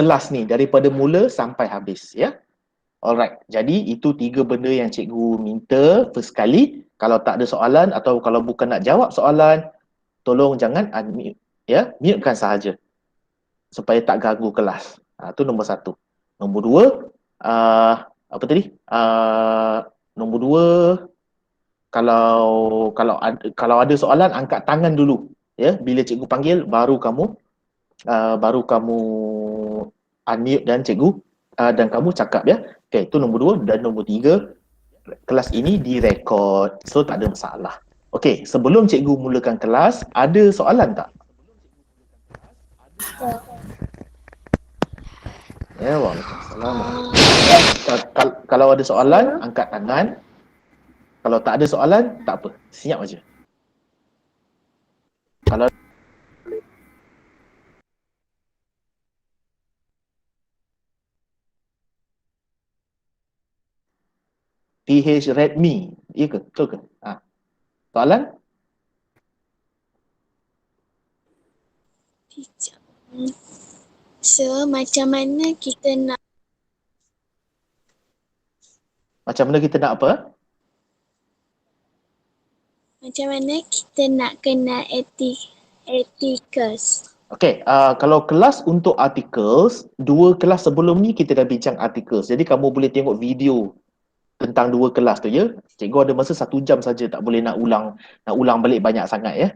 kelas ni daripada mula sampai habis, ya. Alright, jadi itu 3 benda yang cikgu minta first kali. Kalau tak ada soalan atau kalau bukan nak jawab soalan, tolong jangan unmute, ya, mutekan sahaja supaya tak ganggu kelas. Itu nombor 1. Nombor 2, apa tadi? Nombor 2, kalau ada soalan angkat tangan dulu, ya. Bila cikgu panggil baru kamu unmute dan cikgu dan kamu cakap, ya. Okey, itu nombor 2. Dan nombor 3, kelas ini direkod, so tak ada masalah. Okey, sebelum cikgu mulakan kelas, ada soalan tak? Ya, waalaikumsalam. Kalau ada soalan, angkat tangan. Kalau tak ada soalan, tak apa, senyap aja. Kalau PH Redmi, iya ke? Betul ke? Soalan? So, macam mana kita nak apa? Macam mana kita nak kenal articles? Okey, kalau kelas untuk articles, 2 kelas sebelum ni kita dah bincang articles. Jadi kamu boleh tengok video tentang 2 kelas tu, ya. Cikgu ada masa 1 jam saja, tak boleh nak ulang balik banyak sangat, ya.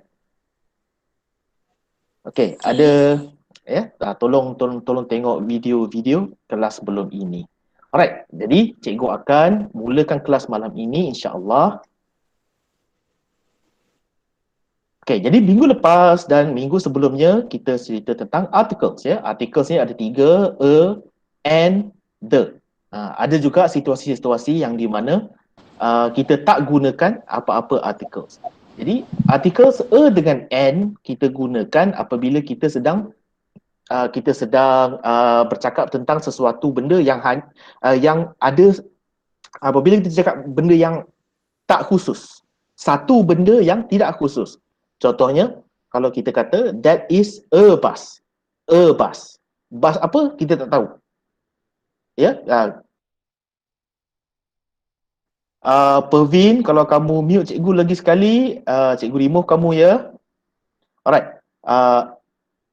Okey, ada, ya. Tolong tengok video kelas sebelum ini. Alright, jadi cikgu akan mulakan kelas malam ini insya-Allah. Okey, jadi minggu lepas dan minggu sebelumnya kita cerita tentang articles, ya. Articles ni ada 3, and, the. Ada juga situasi-situasi yang di mana kita tak gunakan apa-apa articles. Jadi articles dengan and kita gunakan apabila kita sedang bercakap tentang sesuatu benda yang ada, apabila kita cakap benda yang tak khusus, satu benda yang tidak khusus. Contohnya, kalau kita kata that is a bus. A bus. Bus apa? Kita tak tahu. Ya. Pervin, kalau kamu mute cikgu lagi sekali, cikgu remove kamu, ya. Alright.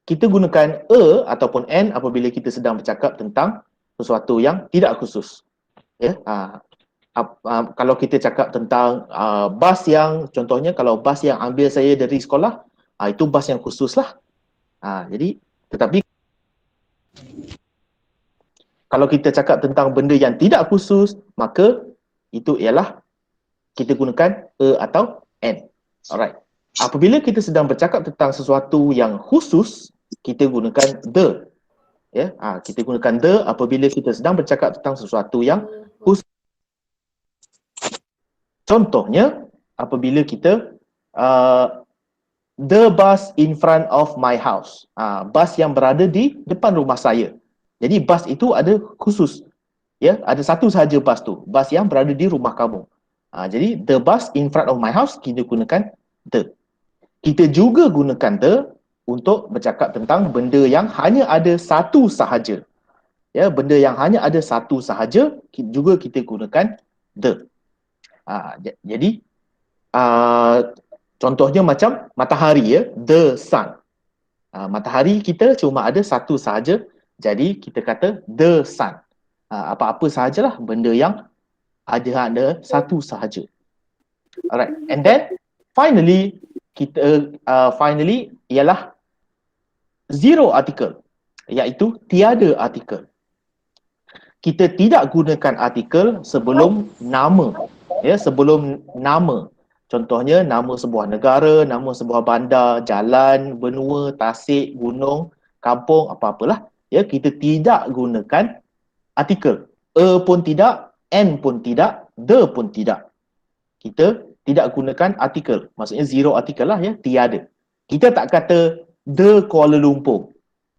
Kita gunakan a ataupun an apabila kita sedang bercakap tentang sesuatu yang tidak khusus. Ya. Kalau kita cakap tentang bas yang, contohnya kalau bas yang ambil saya dari sekolah, itu bas yang khusus lah. Jadi, tetapi kalau kita cakap tentang benda yang tidak khusus, maka itu ialah kita gunakan a atau an. Alright. Apabila kita sedang bercakap tentang sesuatu yang khusus, kita gunakan the. Ya, kita gunakan the apabila kita sedang bercakap tentang sesuatu yang khusus. Contohnya, apabila kita the bus in front of my house. Bus yang berada di depan rumah saya. Jadi bus itu ada khusus. Ya, ada satu sahaja bus tu, bus yang berada di rumah kamu. Jadi the bus in front of my house kita gunakan the. Kita juga gunakan the untuk bercakap tentang benda yang hanya ada satu sahaja. Ya, benda yang hanya ada satu sahaja juga kita gunakan the. Jadi contohnya macam matahari, ya, the sun. Matahari kita cuma ada satu sahaja, jadi kita kata the sun. Apa-apa sahajalah benda yang ada satu sahaja. Alright, and then finally ialah zero article, iaitu tiada artikel. Kita tidak gunakan artikel sebelum nama, ya, sebelum nama. Contohnya nama sebuah negara, nama sebuah bandar, jalan, benua, tasik, gunung, kampung, apa-apalah, ya, kita tidak gunakan artikel. A pun tidak, N pun tidak, the pun tidak. Kita tidak gunakan artikel. Maksudnya zero artikel lah, ya, tiada. Kita tak kata the Kuala Lumpur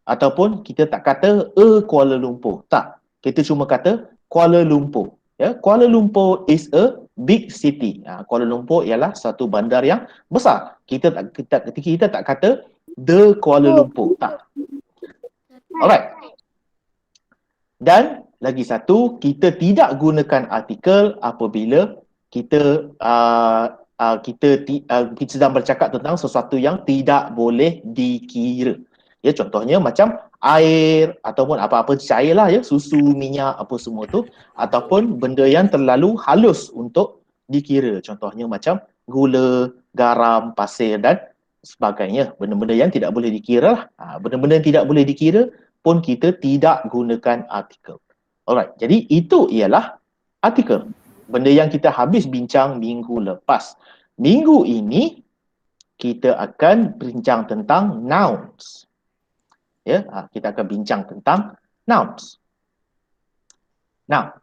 ataupun kita tak kata a Kuala Lumpur. Tak. Kita cuma kata Kuala Lumpur. Ya, Kuala Lumpur is a big city. Kuala Lumpur ialah satu bandar yang besar. Kita tak kata the Kuala Lumpur. Tak. Alright. Dan lagi satu, kita tidak gunakan artikel apabila kita sedang bercakap tentang sesuatu yang tidak boleh dikira. Ya, contohnya macam air ataupun apa-apa cair lah ya, susu, minyak, apa semua tu, ataupun benda yang terlalu halus untuk dikira. Contohnya macam gula, garam, pasir dan sebagainya. Benda-benda yang tidak boleh dikira lah. Benda-benda yang tidak boleh dikira pun kita tidak gunakan artikel. Alright, jadi itu ialah artikel. Benda yang kita habis bincang minggu lepas. Minggu ini kita akan bincang tentang nouns. Ya, kita akan bincang tentang nouns. Now,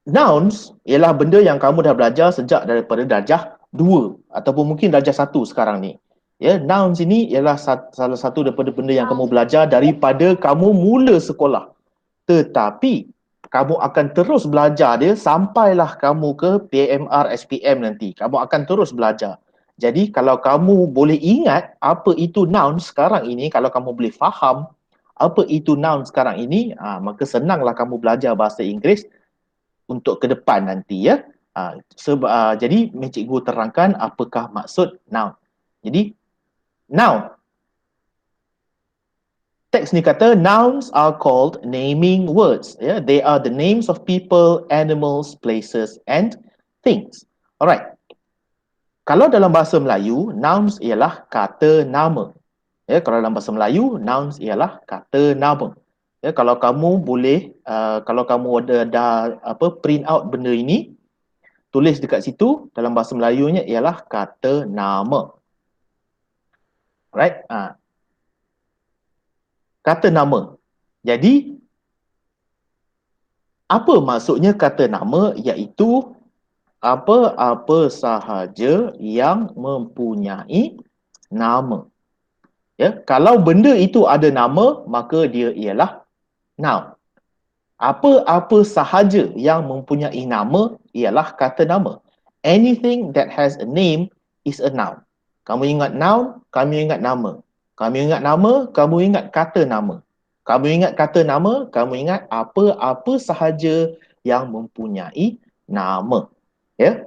nouns ialah benda yang kamu dah belajar sejak daripada darjah 2 ataupun mungkin darjah 1 sekarang ni. Ya, nouns ini ialah salah satu daripada benda yang kamu belajar daripada kamu mula sekolah. Tetapi kamu akan terus belajar dia sampailah kamu ke PMR SPM nanti. Kamu akan terus belajar. Jadi kalau kamu boleh ingat apa itu noun sekarang ini, kalau kamu boleh faham apa itu noun sekarang ini, maka senanglah kamu belajar bahasa Inggeris untuk ke depan nanti ya. Jadi cikgu terangkan apakah maksud noun. Jadi noun, teks ni kata nouns are called naming words. Yeah, they are the names of people, animals, places and things. Alright. Kalau dalam bahasa Melayu, nouns ialah kata nama. Ya, kalau dalam bahasa Melayu, nouns ialah kata nama. Ya, kalau kamu boleh, kalau kamu ada print out benda ini, tulis dekat situ dalam bahasa Melayunya ialah kata nama. Alright. Kata nama. Jadi apa maksudnya kata nama? Iaitu apa-apa sahaja yang mempunyai nama. Ya, kalau benda itu ada nama, maka dia ialah noun. Apa-apa sahaja yang mempunyai nama ialah kata nama. Anything that has a name is a noun. Kamu ingat noun, kamu ingat nama. Kamu ingat nama, kamu ingat kata nama. Kamu ingat kata nama, kamu ingat apa-apa sahaja yang mempunyai nama. Ya,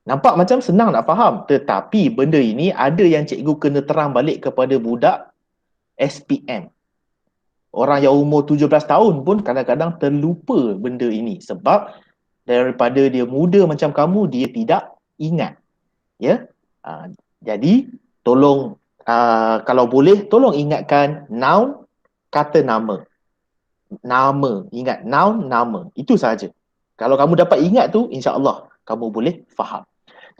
nampak macam senang nak faham. Tetapi benda ini ada yang cikgu kena terang balik kepada budak SPM. Orang yang umur 17 tahun pun kadang-kadang terlupa benda ini. Sebab daripada dia muda macam kamu, dia tidak ingat. Ya, jadi tolong kalau boleh tolong ingatkan noun, kata nama. Nama, ingat noun, nama. Itu sahaja. Kalau kamu dapat ingat tu, insya-Allah kamu boleh faham.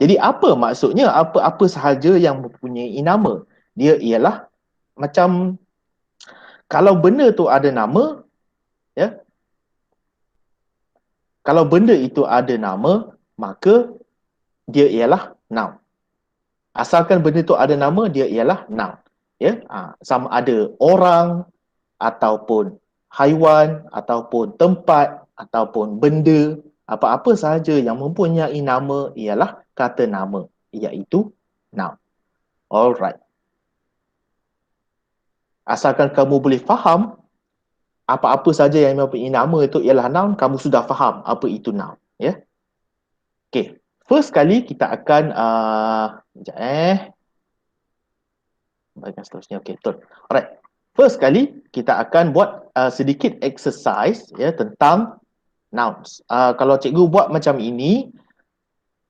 Jadi apa maksudnya apa-apa sahaja yang mempunyai nama? Dia ialah macam kalau benda tu ada nama, ya. Kalau benda itu ada nama, maka dia ialah noun. Asalkan benda tu ada nama, dia ialah noun. Ya, sama ada orang ataupun haiwan ataupun tempat ataupun benda, apa-apa sahaja yang mempunyai nama ialah kata nama, iaitu noun. Alright. Asalkan kamu boleh faham apa-apa sahaja yang mempunyai nama itu ialah noun, kamu sudah faham apa itu noun. Ya. Okay. First kali kita akan sekejap bagian seterusnya. Okay, betul. Alright. First kali kita akan buat sedikit exercise ya tentang nouns. Kalau cikgu buat macam ini,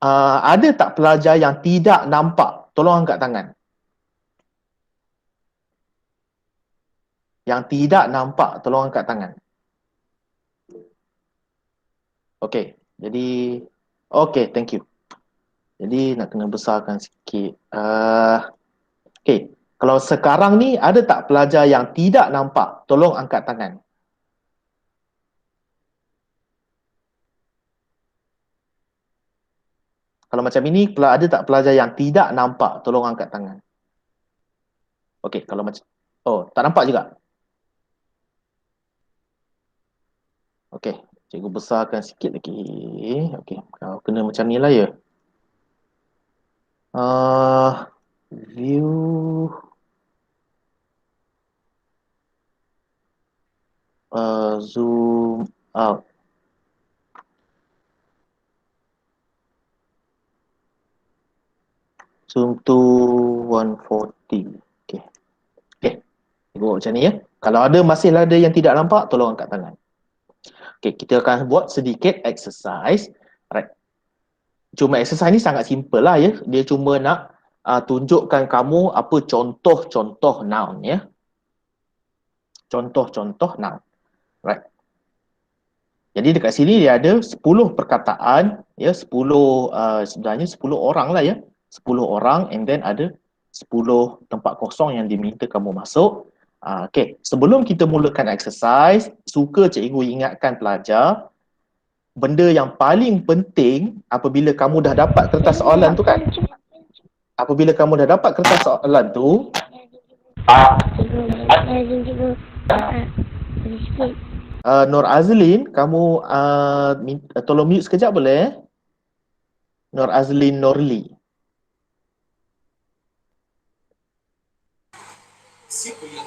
ada tak pelajar yang tidak nampak? Tolong angkat tangan. Yang tidak nampak, tolong angkat tangan. Okay, jadi okay, thank you. Jadi nak kena besarkan sikit. Okay, kalau sekarang ni ada tak pelajar yang tidak nampak? Tolong angkat tangan. Kalau macam ini, ada tak pelajar yang tidak nampak? Tolong angkat tangan. Okey, kalau macam tak nampak juga. Okey, cikgu besarkan sikit lagi. Okey, kalau kena macam ni lah ya. View. Zoom out. Zoom to 140. Okay. Okay. Tengok macam ni ya. Kalau ada masih ada yang tidak nampak, tolong angkat tangan. Okay, kita akan buat sedikit exercise. Alright. Cuma exercise ni sangat simple lah ya. Dia cuma nak tunjukkan kamu apa contoh-contoh noun ya. Contoh-contoh noun. Right. Jadi dekat sini dia ada 10 perkataan ya, 10 sebenarnya 10 orang lah ya. 10 orang and then ada 10 tempat kosong yang diminta kamu masuk. Okay, sebelum kita mulakan exercise, suka cikgu ingatkan pelajar benda yang paling penting apabila kamu dah dapat kertas soalan tu kan. Apabila kamu dah dapat kertas soalan tu, Nur Azlin, kamu tolong mute sekejap boleh? Nur Azlin Norli.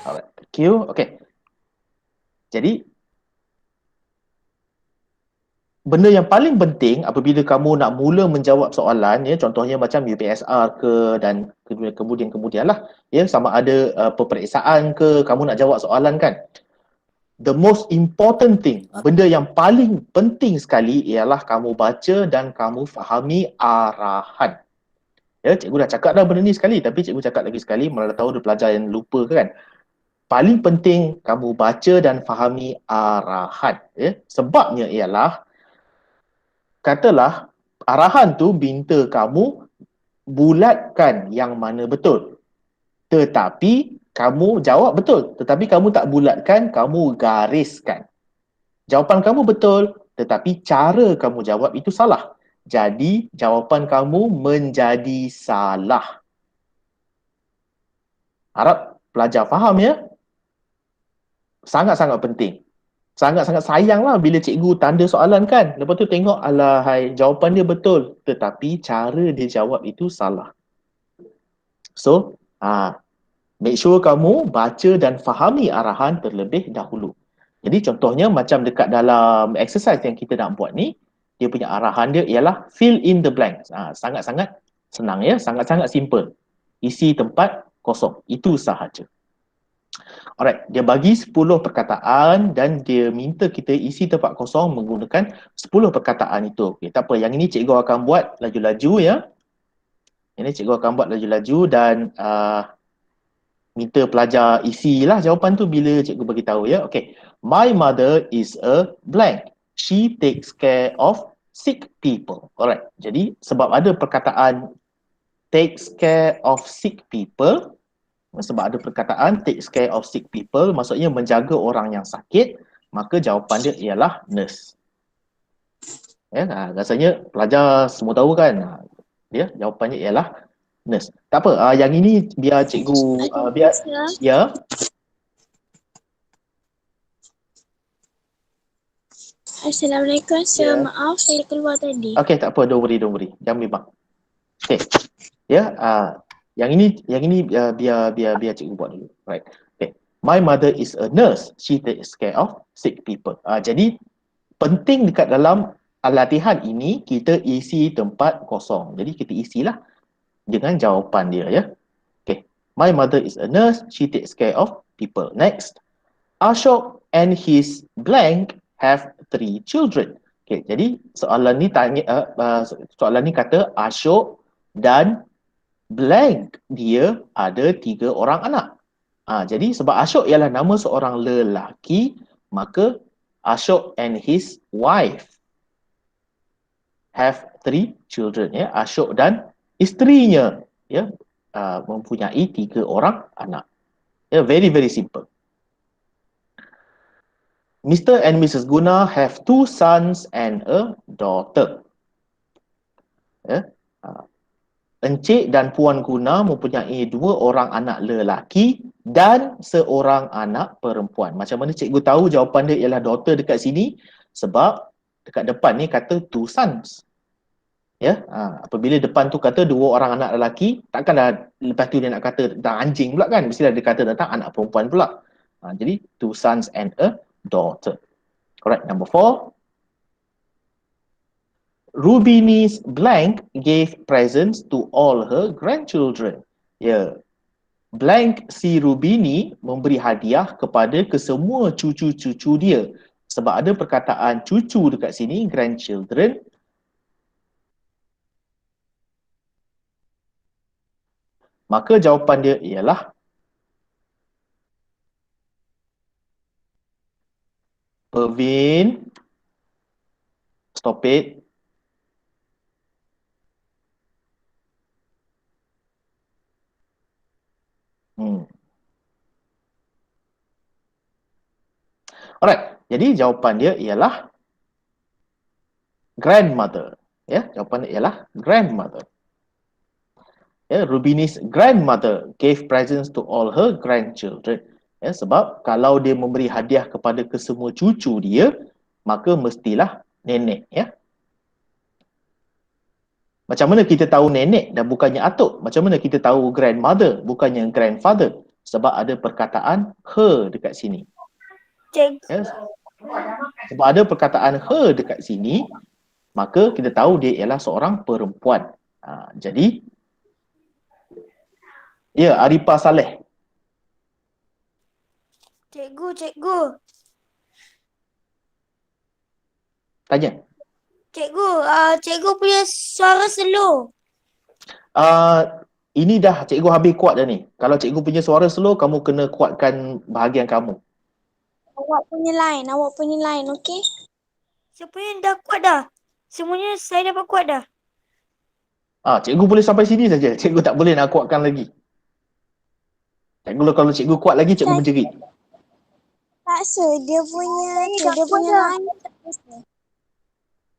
Alright, thank you. Okay. Jadi, benda yang paling penting apabila kamu nak mula menjawab soalan, ya, contohnya macam UPSR ke dan kemudian lah, ya, sama ada peperiksaan ke, kamu nak jawab soalan kan. The most important thing, benda yang paling penting sekali ialah kamu baca dan kamu fahami arahan. Ya, cikgu dah cakap dah benda ni sekali, tapi cikgu cakap lagi sekali, malah tahu ada pelajar yang lupa kan. Paling penting kamu baca dan fahami arahan. Ya. Sebabnya ialah, katalah arahan tu minta kamu bulatkan yang mana betul. Tetapi kamu jawab betul, tetapi kamu tak bulatkan, kamu gariskan. Jawapan kamu betul, tetapi cara kamu jawab itu salah. Jadi jawapan kamu menjadi salah. Harap pelajar faham ya. Sangat-sangat penting. Sangat-sangat sayang lah bila cikgu tanda soalan kan. Lepas tu tengok, alahai, jawapan dia betul. Tetapi cara dia jawab itu salah. So, make sure kamu baca dan fahami arahan terlebih dahulu. Jadi contohnya macam dekat dalam exercise yang kita nak buat ni, dia punya arahan dia ialah fill in the blanks. Sangat-sangat senang ya, sangat-sangat simple. Isi tempat kosong. Itu sahaja. Alright, dia bagi 10 perkataan dan dia minta kita isi tempat kosong menggunakan 10 perkataan itu. Okay, tak apa, yang ini cikgu akan buat laju-laju ya. Ini cikgu akan buat laju-laju dan minta pelajar isilah jawapan tu bila cikgu bagi tahu ya. Okay. My mother is a blank. She takes care of sick people. Alright. Jadi sebab ada perkataan takes care of sick people, sebab ada perkataan takes care of sick people, maksudnya menjaga orang yang sakit, maka jawapan dia ialah nurse. Ya, rasanya pelajar semua tahu kan. Ya, jawapannya ialah nurse. Tak apa, yang ini biar cikgu biar ya. Assalamualaikum. Maaf saya keluar tadi. Okay, tak apa, don't worry. Jangan bimbang. Okay. Ya, yang ini biar cikgu buat dulu. Right. Okay. My mother is a nurse. She takes care of sick people. Jadi penting dekat dalam latihan ini kita isi tempat kosong. Jadi kita isilah dengan jawapan dia ya. Okay. My mother is a nurse. She takes care of people. Next. Ashok and his blank have 3 children. Okay, jadi soalan ni soalan ni kata Ashok dan blank dia ada 3 orang anak. Jadi sebab Ashok ialah nama seorang lelaki, maka Ashok and his wife have 3 children ya. Ashok dan isterinya ya mempunyai 3 orang anak. Ya, very simple. Mr. and Mrs. Guna have 2 sons and a daughter. Ya. Encik dan Puan Guna mempunyai 2 orang anak lelaki dan seorang anak perempuan. Macam mana cikgu tahu jawapan dia ialah daughter dekat sini? Sebab dekat depan ni kata 2 sons. Ya, apabila depan tu kata 2 orang anak lelaki, takkanlah lepas tu dia nak kata tentang anjing pula kan? Mestilah dia kata tentang anak perempuan pula. Jadi 2 sons and a daughter. Alright, number 4. Rubini's blank gave presents to all her grandchildren. Ya, blank si Rubini memberi hadiah kepada kesemua cucu-cucu dia. Sebab ada perkataan cucu dekat sini, grandchildren. Maka jawapan dia ialah Pervin. Stop it. Alright, jadi jawapan dia ialah grandmother. Ya, jawapan dia ialah grandmother. Ya, Rubini's grandmother gave presents to all her grandchildren. Ya, sebab kalau dia memberi hadiah kepada kesemua cucu dia, maka mestilah nenek, ya. Macam mana kita tahu nenek dan bukannya atuk? Macam mana kita tahu grandmother bukannya grandfather? Sebab ada perkataan her dekat sini. Ya, sebab ada perkataan her dekat sini, maka kita tahu dia ialah seorang perempuan. Jadi, ya, Arifah Saleh. Cikgu. Tanya. Cikgu punya suara slow. Ini dah cikgu habis kuat dah ni. Kalau cikgu punya suara slow, kamu kena kuatkan bahagian kamu. Awak punya line, okey? Siapa yang dah kuat dah? Semuanya saya dapat kuat dah. Cikgu boleh sampai sini saja. Cikgu tak boleh nak kuatkan lagi. Kalau cikgu kuat lagi, cikgu menjerit. Tak se, dia punya line tak se.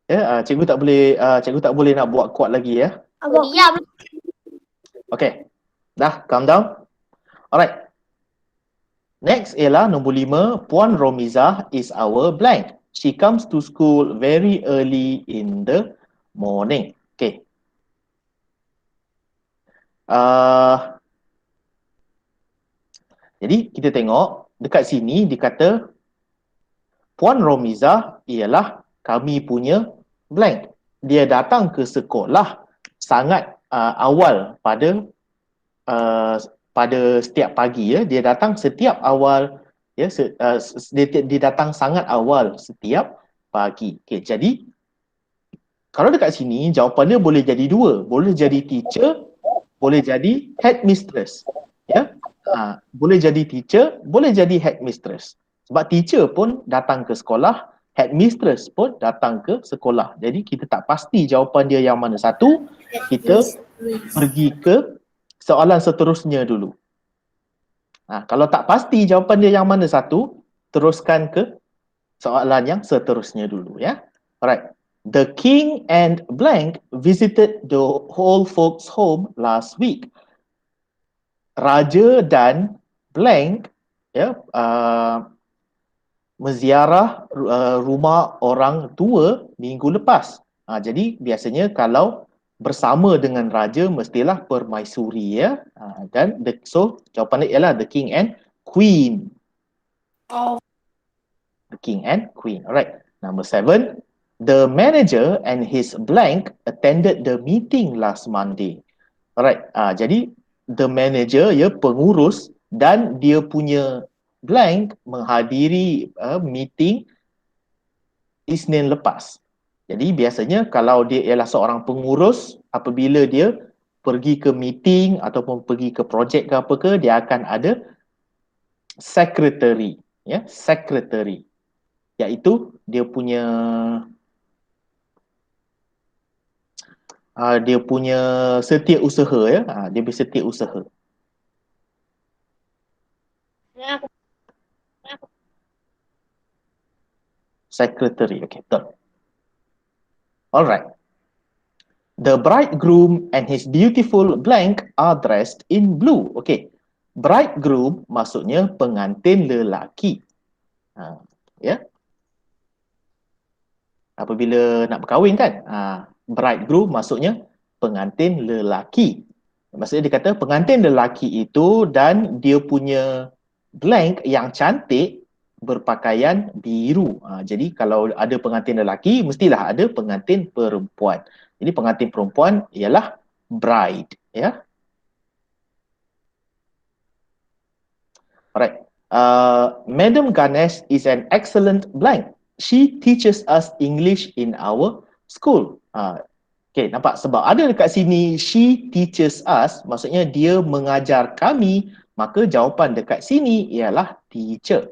Ya, cikgu tak boleh nak buat kuat lagi, ya. Okay. Dah, calm down. Alright. Next ialah nombor 5. Puan Romizah is our blank. She comes to school very early in the morning. Okay. Jadi kita tengok dekat sini dikata Puan Romizah ialah kami punya blank. Dia datang ke sekolah sangat awal pada setiap pagi, ya. Dia datang setiap awal, ya. Dia datang sangat awal setiap pagi. Okay, jadi kalau dekat sini jawapannya boleh jadi dua, boleh jadi teacher, boleh jadi headmistress, ya. Boleh jadi teacher, boleh jadi headmistress. Sebab teacher pun datang ke sekolah, headmistress pun datang ke sekolah. Jadi kita tak pasti jawapan dia yang mana satu. Kita pergi ke soalan seterusnya dulu. Kalau tak pasti jawapan dia yang mana satu, teruskan ke soalan yang seterusnya dulu, ya. Alright. The king and blank visited the old folks home last week. Raja dan blank, ya, menziarah rumah orang tua minggu lepas. Jadi biasanya kalau bersama dengan raja mestilah permaisuri, ya. Dan so jawapan dia ialah the king and queen. The king and queen. Alright. Number 7. The manager and his blank attended the meeting last Monday. Alright. Jadi the manager, ya, pengurus, dan dia punya blank menghadiri meeting Isnin lepas. Jadi biasanya kalau dia ialah seorang pengurus, apabila dia pergi ke meeting ataupun pergi ke projek ke apa ke, dia akan ada secretary, ya, secretary, iaitu dia punya setiausaha, ya. Dia bersetiausaha. Secretary, okay, betul. Alright. The bridegroom and his beautiful blank are dressed in blue. Okay. Bridegroom maksudnya pengantin lelaki. Ya. Apabila nak berkahwin kan, bridegroom maksudnya pengantin lelaki. Maksudnya dia kata pengantin lelaki itu dan dia punya blank yang cantik berpakaian biru. Jadi kalau ada pengantin lelaki, mestilah ada pengantin perempuan. Jadi pengantin perempuan ialah bride. Ya. Alright. Madam Ganesh is an excellent blank. She teaches us English in our school. Okay, nampak? Sebab ada dekat sini, she teaches us, maksudnya dia mengajar kami, maka jawapan dekat sini ialah teacher.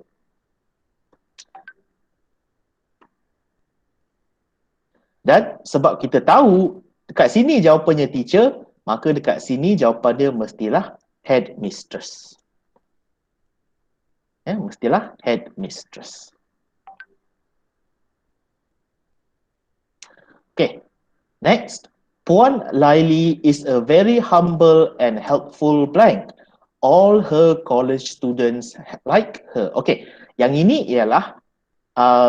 Dan sebab kita tahu dekat sini jawapannya teacher, maka dekat sini jawapannya mestilah headmistress. Mestilah headmistress. Okay, next. Puan Laili is a very humble and helpful blank. All her college students like her. Okay, yang ini ialah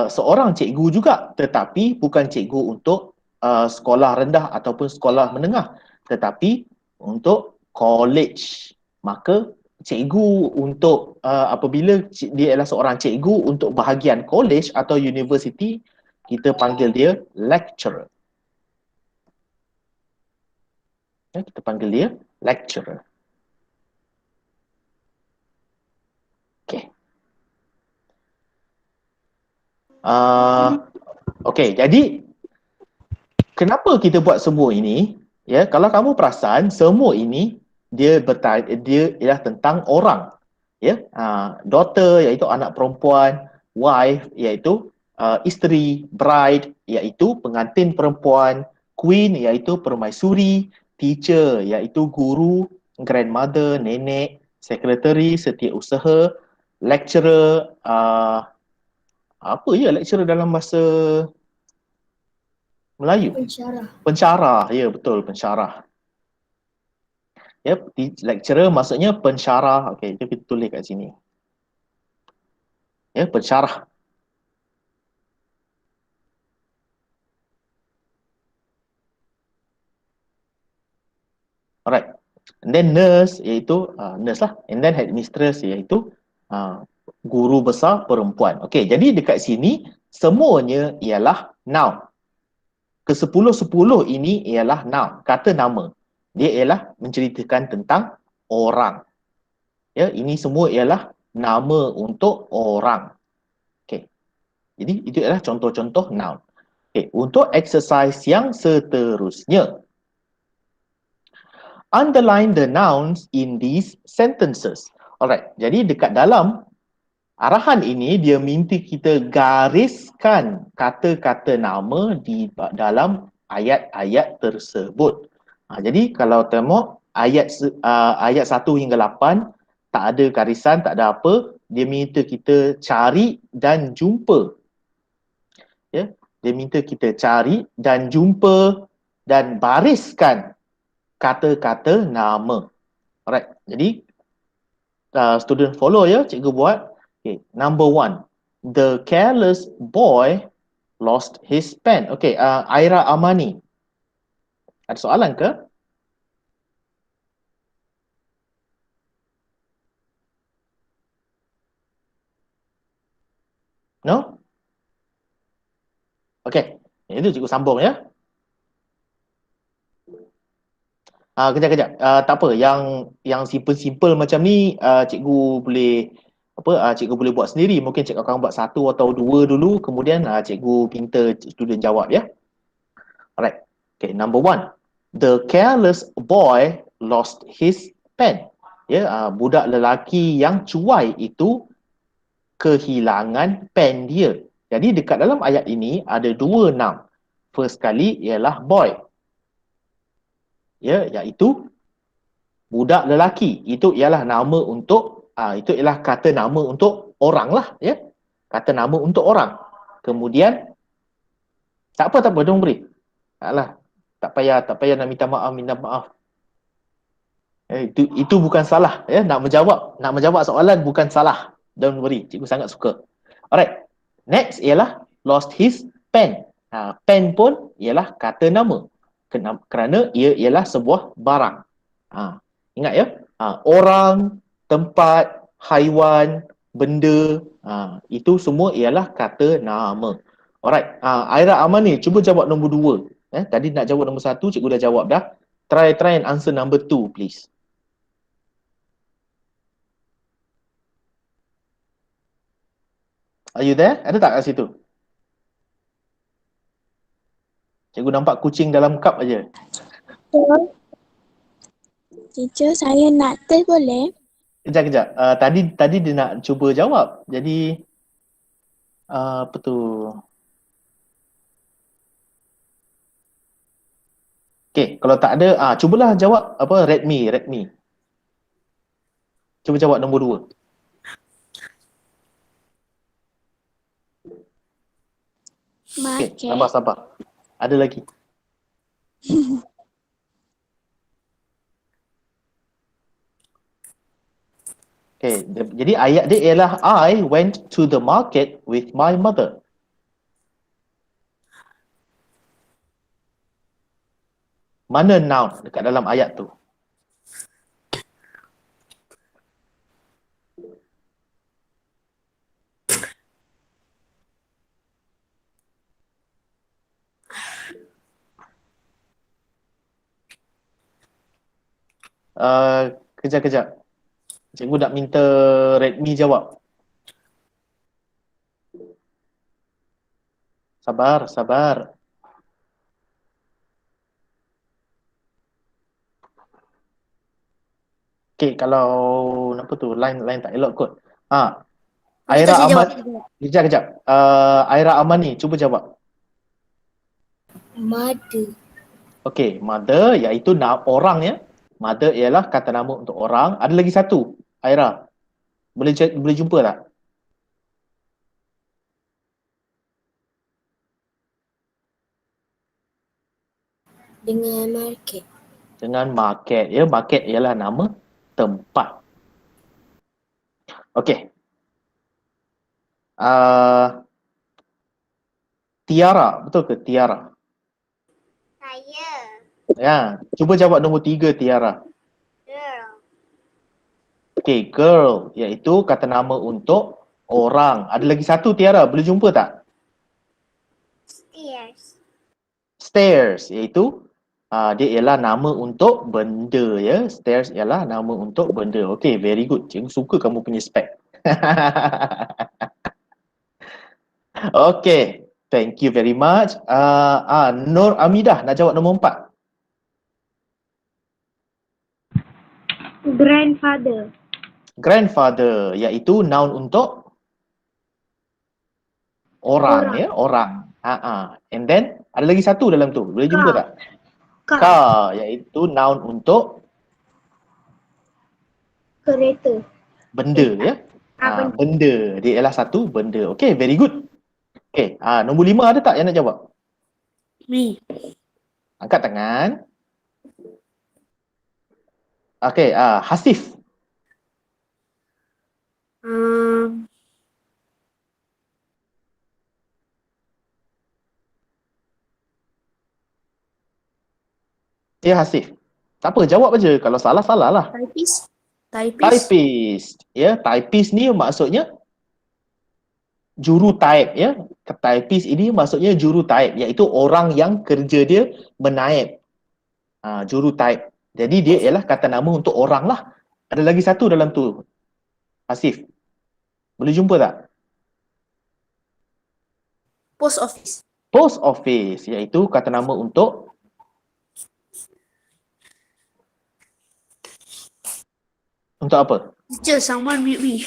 seorang cikgu juga, tetapi bukan cikgu untuk sekolah rendah ataupun sekolah menengah, tetapi untuk college. Maka cikgu untuk apabila dia adalah seorang cikgu untuk bahagian college atau university, kita panggil dia lecturer. Kita panggil dia lecturer. Okay. Okay, jadi kenapa kita buat semua ini? Ya, kalau kamu perasan, semua ini dia ialah tentang orang. Ya, daughter iaitu anak perempuan, wife iaitu isteri, bride iaitu pengantin perempuan, queen iaitu permaisuri, teacher iaitu guru, grandmother, nenek, secretary, setiausaha, lecturer, apa ya lecturer dalam bahasa Melayu? Pensyarah. Pensyarah, ya betul, pensyarah. Ya, lecturer maksudnya pensyarah. Okey, kita tulis kat sini. Ya, pensyarah. Alright. And then nurse iaitu nurse lah. And then headmistress iaitu guru besar perempuan. Okey, jadi dekat sini semuanya ialah noun. Ke-10 ini ialah noun, kata nama. Dia ialah menceritakan tentang orang. Ya, ini semua ialah nama untuk orang. Okey. Jadi itu ialah contoh-contoh noun. Okey, untuk exercise yang seterusnya. Underline the nouns in these sentences. Alright, jadi dekat dalam arahan ini dia minta kita gariskan kata-kata nama di dalam ayat-ayat tersebut. Jadi kalau tengok ayat 1 hingga 8 tak ada garisan, tak ada apa, dia minta kita cari dan jumpa. Ya, dia minta kita cari dan jumpa dan bariskan kata-kata nama. Alright, jadi student follow ya, cikgu buat. Okay, number 1. The careless boy lost his pen. Okay, Aira Amani. Ada soalan ke? No? Okay, itu cikgu sambung ya. Kejap. Tak apa, yang simple-simple macam ni cikgu boleh cikgu boleh buat sendiri. Mungkin cikgu akan buat 1 atau 2 dulu, kemudian cikgu minta student jawab ya. Alright. Okay, number 1. The careless boy lost his pen. Ya, budak lelaki yang cuai itu kehilangan pen dia. Jadi dekat dalam ayat ini ada 2 noun. First kali ialah boy. Ya, iaitu budak lelaki. Itu ialah nama untuk itu ialah kata nama untuk orang lah, ya. Kata nama untuk orang. Kemudian tak apa, don't worry. Alah, tak payah nak minta maaf. Itu bukan salah, ya. Nak menjawab soalan bukan salah. Don't worry, cikgu sangat suka. Alright. Next ialah lost his pen. Pen pun ialah kata nama. Kerana ia ialah sebuah barang. Ingat ya, orang, tempat, haiwan, benda. Itu semua ialah kata nama. Alright, Aira Aman ni cuba jawab nombor 2. Tadi nak jawab nombor 1, cikgu dah jawab dah. Try and answer number 2 please. Are you there? Ada tak kat situ? Cikgu nampak kucing dalam cup aja. Teacher, saya nak test boleh? Kejap. Tadi dia nak cuba jawab. Jadi apa tu? Okay, kalau tak ada, cubalah jawab apa Redmi. Cuba jawab nombor 2. Okay, Market. sabar. Ada lagi. Okay, jadi ayat dia ialah I went to the market with my mother. Mana noun dekat dalam ayat tu? Kejap. Cikgu nak minta Redmi jawab. Sabar. Okay, kalau apa tu line tak elok kot. Aira saya Aman. jawab. Kejap. Aira Aman ni cuba jawab. Mother. Okay, mother iaitu orang ya. Mother ialah kata nama untuk orang. Ada lagi satu, Aira. Boleh jumpa tak? Dengan market. Dengan market ya. Market ialah nama tempat. Okay. Tiara, betul ke Tiara? Saya. Ya, cuba jawab nombor 3 Tiara. Girl. Okay, girl iaitu kata nama untuk orang. Ada lagi satu Tiara, boleh jumpa tak? Stairs. Stairs iaitu dia ialah nama untuk benda ya. Stairs ialah nama untuk benda. Okay, very good. Cikgu suka kamu punya spek. Okay, thank you very much. Nur Amidah nak jawab nombor 4. Grandfather. Grandfather iaitu noun untuk orang ya, orang. And then ada lagi satu dalam tu. Boleh jumpa tak? Car iaitu noun untuk Kereta. benda ya. Benda. Dia ialah satu benda. Okay, very good. Okay, nombor 5 ada tak yang nak jawab? Me. Angkat tangan. Okay, Hasif. Ya, Hasif. Tak apa, jawab aja. Kalau salah, salah lah. Typist. Typist. Ya, typist ni maksudnya juru type ya. Typist ini maksudnya juru type, iaitu orang yang kerja dia menaip. Juru type. Jadi dia ialah kata nama untuk orang lah. Ada lagi satu dalam tu, Hasif. Boleh jumpa tak? Post office. Post office iaitu kata nama untuk apa? Teacher, someone mute me.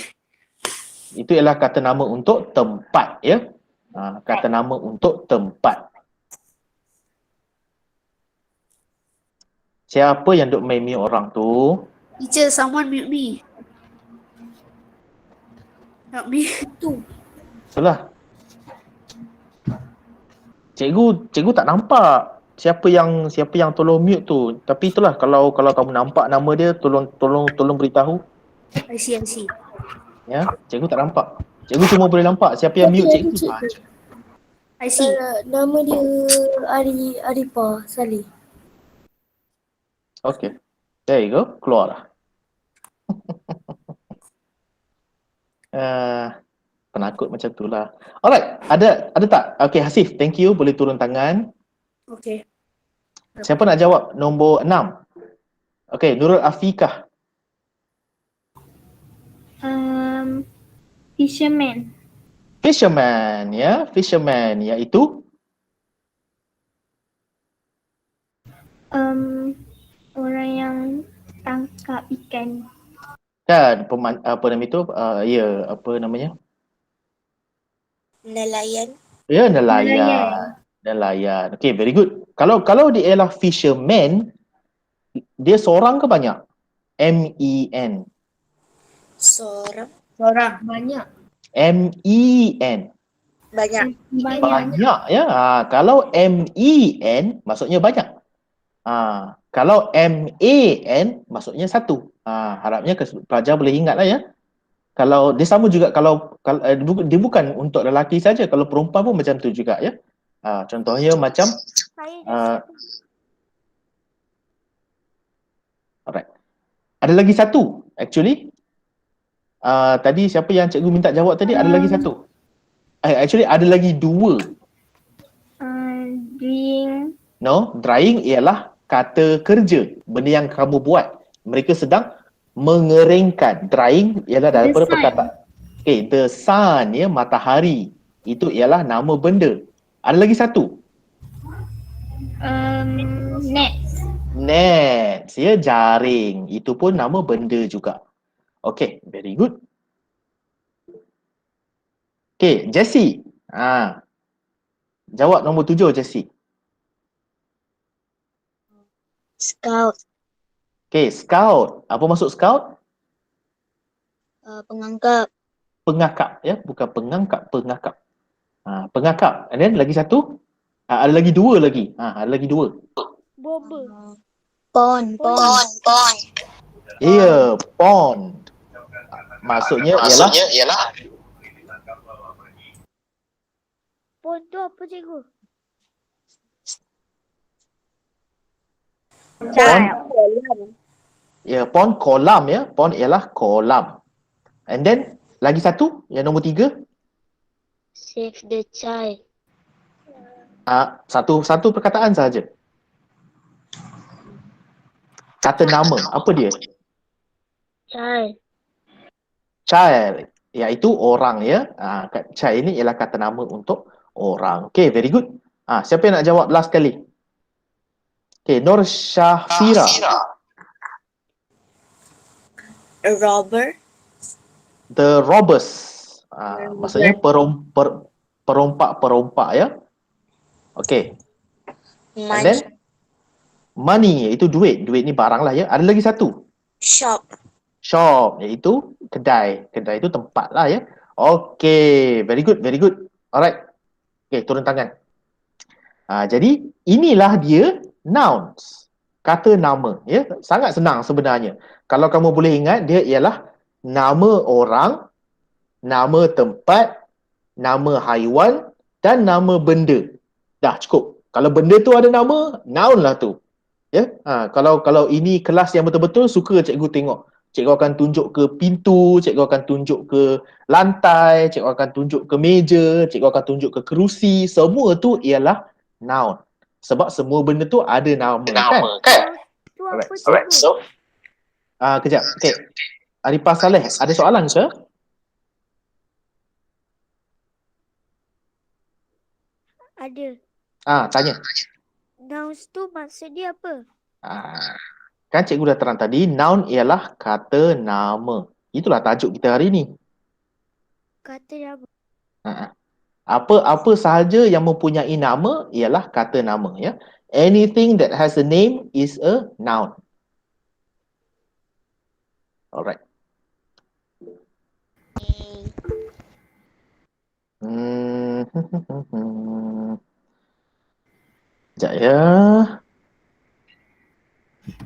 Itu ialah kata nama untuk tempat ya. Kata nama untuk tempat. Siapa yang duk main mute orang tu? Teacher, someone mute me. Help me. Itulah. Cikgu tak nampak siapa yang tolong mute tu. Tapi itulah, kalau kamu nampak nama dia, tolong beritahu. I see. Ya, cikgu tak nampak. Cikgu cuma boleh nampak siapa yang mute cikgu. I see. Nama dia Arifah Saleh. Okay. There you go. Keluar lah. Penakut macam tu lah. Alright, ada tak? Okay, Hasif, thank you. Boleh turun tangan. Okay. Siapa nak jawab nombor 6? Okay, Nurul Afikah. Fisherman. Fisherman, ya. Fisherman, iaitu Orang yang tangkap ikan. kan apa nama itu? Apa namanya? Nelayan. Ya, nelayan. Nelayan. Okay, very good. Kalau dia ialah fisherman, dia seorang ke banyak? M-E-N. Seorang. Banyak. M-E-N. Banyak. Banyak, ya. Kalau M-E-N, maksudnya banyak. Kalau M-A-N, maksudnya satu. Harapnya pelajar boleh ingat lah ya. Kalau dia sama juga kalau dia bukan untuk lelaki saja, kalau perempuan pun macam tu juga ya. Contohnya macam Saya dah alright. Ada lagi satu actually. Tadi siapa yang cikgu minta jawab tadi? Ada lagi satu. Actually ada lagi dua. Drink. No, drying ialah kata kerja, benda yang kamu buat. Mereka sedang mengeringkan. Drying ialah daripada perkataan. Okay, the sun ya, matahari. Itu ialah nama benda. Ada lagi satu. Net. Net, ya, jaring. Itu pun nama benda juga. Okay, very good. Okay, Jessie. Jawab nombor 7, Jessie. Scout. Okay, scout. Apa maksud scout? Pengangkap. Pengakap, ya. Bukan pengangkap, pengakap. Pengakap. And then lagi satu. Ada lagi dua lagi. Ada lagi dua. Boba. Pond. Ya, pond. Maksudnya ialah Pon tu apa cikgu? pond. Ya, pond kolam ya. Pond ialah kolam. And then lagi satu, yang nombor 3. Save the child. Satu perkataan sahaja. Kata nama, apa dia? Child. Child, iaitu orang ya. Child ini ialah kata nama untuk orang. Okay, very good. Siapa yang nak jawab last kali? Okay, Nur Syafira. A robber. The robbers. Maksudnya perompak-perompak ya. Okay. And then money, iaitu duit. Duit ni barang lah ya. Ada lagi satu. Shop. Shop, iaitu kedai. Kedai itu tempat lah ya. Okay, very good, very good. Alright. Okay, turun tangan. Jadi inilah dia nouns. Kata nama ya. Sangat senang sebenarnya. Kalau kamu boleh ingat, dia ialah nama orang, nama tempat, nama haiwan dan nama benda. Dah cukup. Kalau benda tu ada nama, noun lah tu. Ya. Kalau ini kelas yang betul-betul suka cikgu tengok. Cikgu akan tunjuk ke pintu, cikgu akan tunjuk ke lantai, cikgu akan tunjuk ke meja, cikgu akan tunjuk ke kerusi. Semua tu ialah noun. Sebab semua benda tu ada nama kan? Tu apa cikgu? Alright. So, kejap. Okay. Arifah Saleh, ada soalan ke? Ada. Tanya. Nouns tu maksud dia apa? Kan cikgu dah terang tadi, noun ialah kata nama. Itulah tajuk kita hari ni. Kata apa? Apa-apa sahaja yang mempunyai nama ialah kata nama ya. Anything that has a name is a noun. Alright. Sekejap ya.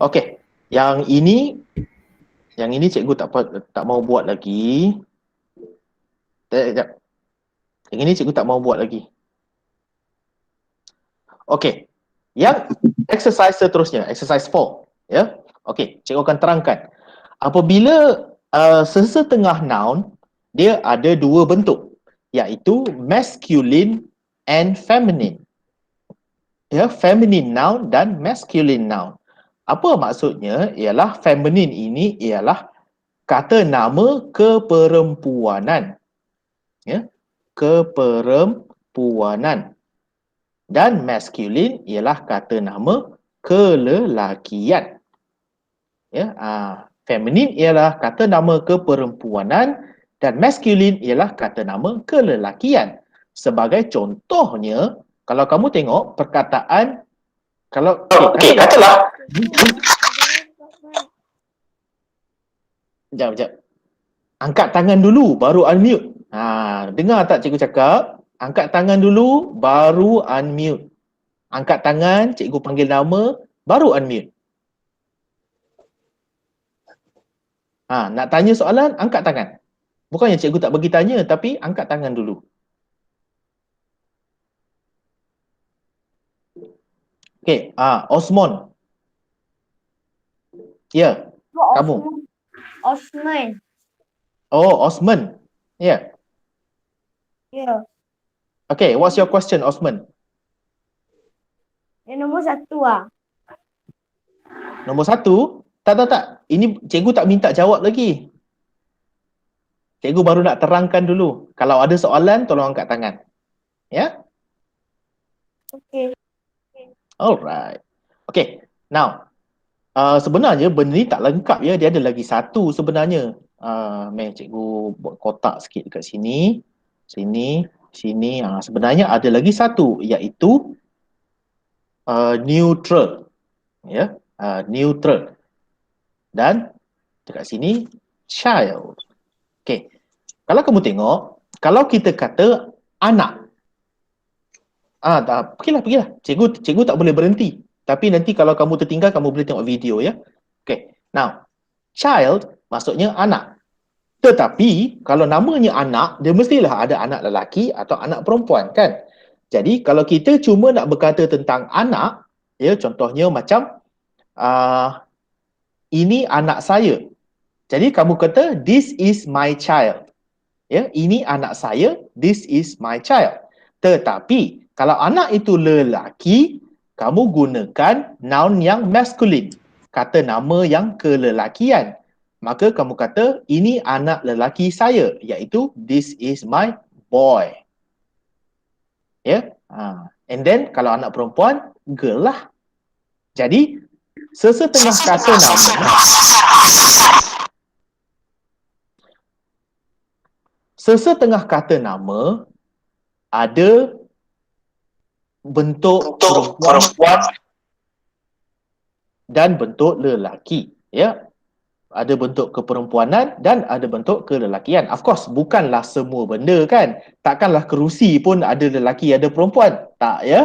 Okey. Yang ini cikgu tak mau buat lagi. Sekejap. Yang ini cikgu tak mau buat lagi. Okey. Yang exercise seterusnya, exercise 4, ya. Okey, cikgu akan terangkan. Apabila sesetengah noun dia ada dua bentuk, iaitu masculine and feminine. Ya, feminine noun dan masculine noun. Apa maksudnya? Ialah feminine ini ialah kata nama keperempuanan. Ya, keperempuanan. Dan masculine ialah kata nama kelelakian. Ya, feminine ialah kata nama keperempuanan dan masculine ialah kata nama kelelakian. Sebagai contohnya, kalau kamu tengok perkataan, kalau katalah Sekejap. Angkat tangan dulu baru unmute. Dengar tak cikgu cakap? Angkat tangan dulu baru unmute. Angkat tangan, cikgu panggil nama, baru unmute. Nak tanya soalan, angkat tangan. Bukannya cikgu tak bagi tanya, tapi angkat tangan dulu. Okey, Osmon. Ya, kamu. Osman. Oh, Osman. Ya. Ya. Okay, what's your question, Osman? Yang nombor 1 Nombor 1? Tak. Ini cikgu tak minta jawab lagi. Cikgu baru nak terangkan dulu. Kalau ada soalan, tolong angkat tangan. Ya? Okey. Alright. Okay, now. Sebenarnya benda ni tak lengkap ya. Dia ada lagi satu sebenarnya. Cikgu buat kotak sikit dekat sini. Sini. Sebenarnya ada lagi satu, iaitu neutral. Ya, neutral. Dan dekat sini child. Okay. Kalau kamu tengok, kalau kita kata anak. Pergilah. Cikgu tak boleh berhenti. Tapi nanti kalau kamu tertinggal, kamu boleh tengok video ya. Okay. Now, child maksudnya anak. Tetapi kalau namanya anak, dia mestilah ada anak lelaki atau anak perempuan kan. Jadi kalau kita cuma nak berkata tentang anak, ya, contohnya macam ini anak saya. Jadi kamu kata this is my child. Ya, ini anak saya, this is my child. Tetapi kalau anak itu lelaki, kamu gunakan noun yang masculine, kata nama yang kelelakian. Maka kamu kata ini anak lelaki saya, iaitu this is my boy. Ya, and then kalau anak perempuan, girl lah. Jadi sesetengah kata nama, sesetengah kata nama ada bentuk perempuan dan bentuk lelaki, ya. Ada bentuk keperempuanan dan ada bentuk kelelakian. Of course, bukanlah semua benda kan. Takkanlah kerusi pun ada lelaki, ada perempuan. Tak ya.